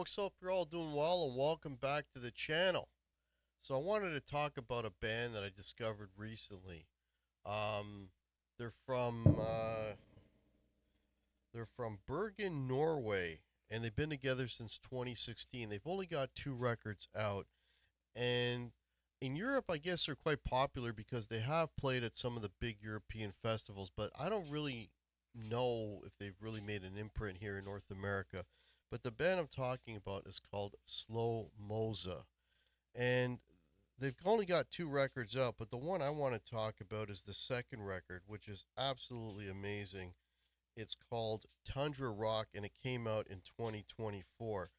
folks. Hope you're all doing well and welcome back to the channel. So, I wanted to talk about a band that I discovered recently. Um, they're from uh, they're from Bergen, Norway, and they've been together since 2016. They've only got two records out, and in Europe, I guess they're quite popular because they have played at some of the big European festivals. But I don't really know if they've really made an imprint here in North America. But the band I'm talking about is called Slomosa, and they've only got two records out. But the one I want to talk about is the second record, which is absolutely amazing. It's called Tundra Rock, and it came out in 2024.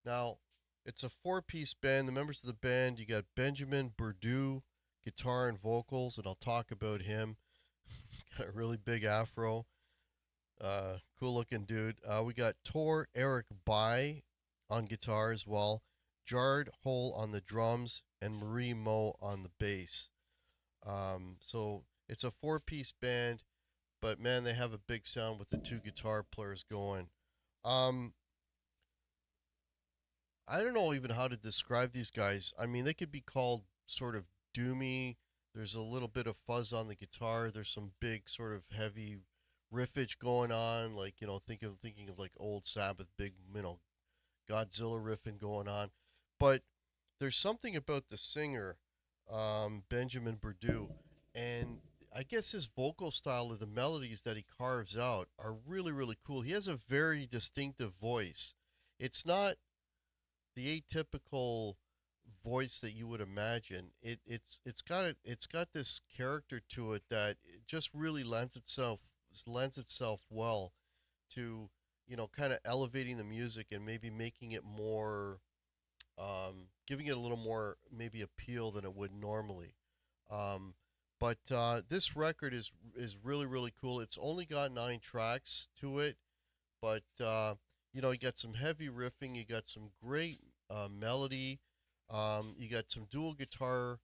Now, it's a four-piece band. The members of the band, you got Benjamin Bourdieu, guitar and vocals, and I'll talk about him. Got a really big afro. Cool looking dude. We got Tor Eric Bai on guitar as well, Jard Hole on the drums, and Marie Mo on the bass. So it's a four-piece band, but man, they have a big sound with the two guitar players going. Um, I don't know even how to describe these guys. I mean, they could be called sort of doomy. There's a little bit of fuzz on the guitar. There's some big sort of heavy riffage going on, like thinking of like old Sabbath, big Godzilla riffing going on. But there's something about the singer, Benjamin Bourdieu, and I guess his vocal style of the melodies that he carves out are really really cool. He has a very distinctive voice. It's not the atypical voice that you would imagine. It's got this character to it that it just really lends itself well to kind of elevating the music and maybe making it more giving it a little more maybe appeal than it would normally. But this record is really really cool. It's only got 9 tracks to it, but you got some heavy riffing, you got some great melody, you got some dual guitar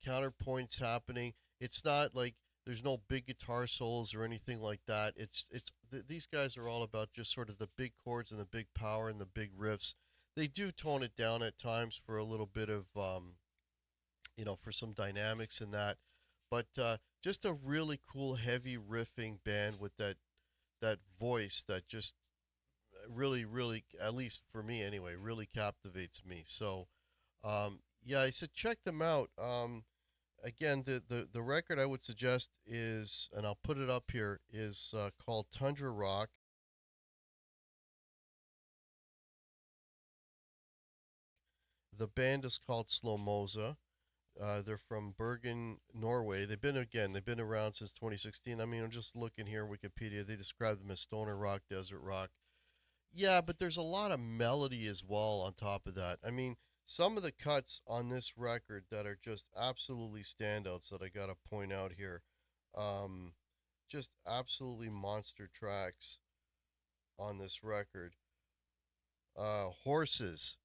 counterpoints happening. It's not like there's no big guitar solos or anything like that. These guys are all about just sort of the big chords and the big power and the big riffs. They do tone it down at times for a little bit of for some dynamics in that, but just a really cool heavy riffing band with that voice that just really, really, at least for me anyway, really captivates me. So, yeah, I said check them out. Again, the record I would suggest is, and I'll put it up here, is called Tundra Rock. The band is called Slomosa. They're from Bergen, Norway. They've been around since 2016. I mean, I'm just looking here on Wikipedia. They describe them as stoner rock, desert rock. Yeah, but there's a lot of melody as well on top of that. I mean, some of the cuts on this record that are just absolutely standouts that I gotta point out here. Um, just absolutely monster tracks on this record. Horses.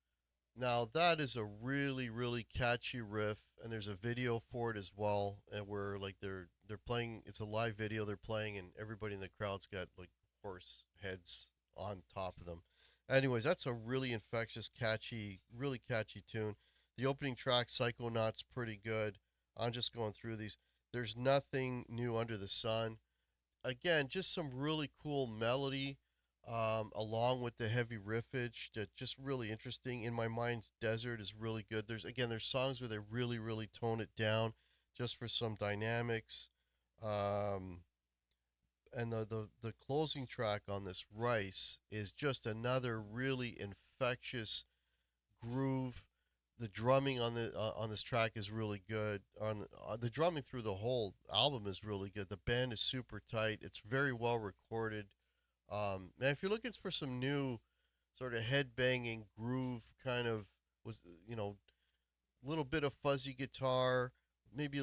Now that is a really really catchy riff, and there's a video for it as well, and where like they're playing. It's a live video they're playing, and everybody in the crowd's got like horse heads on top of them. Anyways, that's a really infectious, catchy, really catchy tune. The opening track, Psychonaut's pretty good. I'm just going through these. There's nothing new under the sun. Again, just some really cool melody, along with the heavy riffage. That just really interesting. In My Mind's Desert is really good. There's songs where they really really tone it down, just for some dynamics. Um, and the closing track on this Rice is just another really infectious groove. The drumming on this track is really good. The drumming through the whole album is really good. The band is super tight. It's very well recorded. And if you're looking for some new sort of head banging groove kind of was little bit of fuzzy guitar, maybe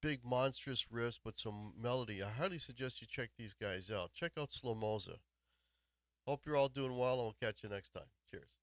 big monstrous riffs, but some melody. I highly suggest you check these guys out. Check out Slomosa. Hope you're all doing well, and we'll catch you next time. Cheers.